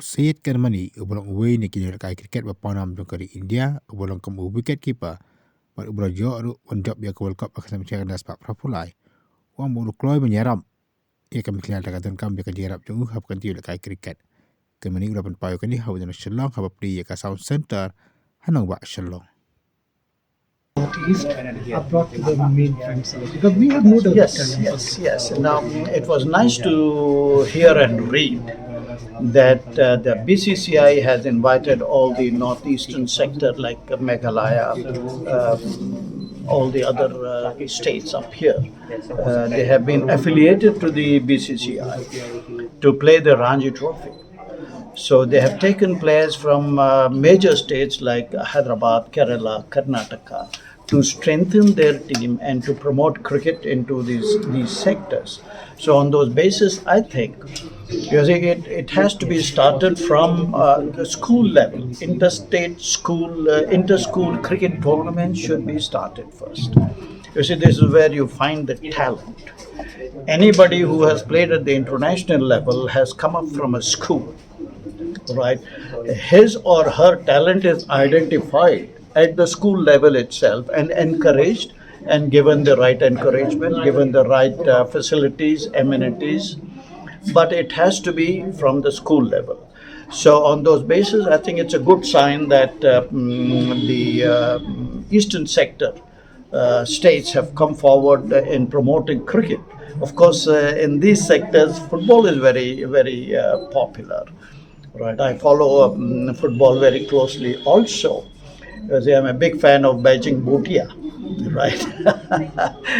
Syed Kermani ubolong uwi ni jingialehkai cricket berpanam jongkari India ubolong kamu wicket keeper bar ubolong jo aru Nongjop World Cup akan mencari das pak prapulai uang bulu kloi menyeram ia kami kelihatan katan kami akan jerap jong hab kan jingialehkai cricket Kermani ulapan payo kan di hau dan Shillong hab pri ka sound center hanong ba Shillong are brought to the mainframe side? Because we have no Yes. Now, it was nice to hear and read that the BCCI has invited all the northeastern sector like Meghalaya, all the other states up here. They have been affiliated to the BCCI to play the Ranji Trophy. So they have taken players from major states like Hyderabad, Kerala, Karnataka to strengthen their team and to promote cricket into these sectors. So on those basis, I think it has to be started from the school level. Inter-school cricket tournaments should be started first. You see, this is where you find the talent. Anybody who has played at the international level has come up from a school. Right, his or her talent is identified at the school level itself and encouraged and given the right encouragement, given the right facilities, amenities, but it has to be from the school level. So on those bases, I think it's a good sign that the eastern sector states have come forward in promoting cricket. Of course, in these sectors, football is very popular. Right, I follow football very closely also, because I'm a big fan of Beijing Bhutia, right?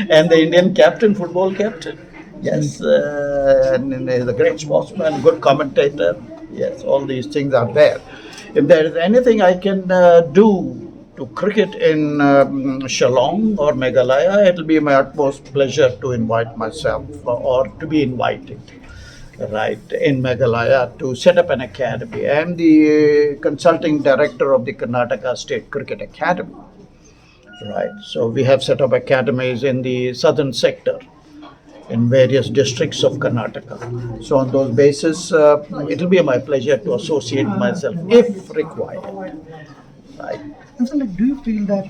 And the Indian captain, football captain. Yes, and he's a great sportsman, good commentator. Yes, all these things are there. If there is anything I can do to cricket in Shillong or Meghalaya, it will be my utmost pleasure to invite myself or to be invited. Right, in Meghalaya to set up an academy. I am the consulting director of the Karnataka State Cricket Academy. Right, so we have set up academies in the southern sector in various districts of Karnataka. So on those basis, it will be my pleasure to associate myself if required. Right. And so, do you feel that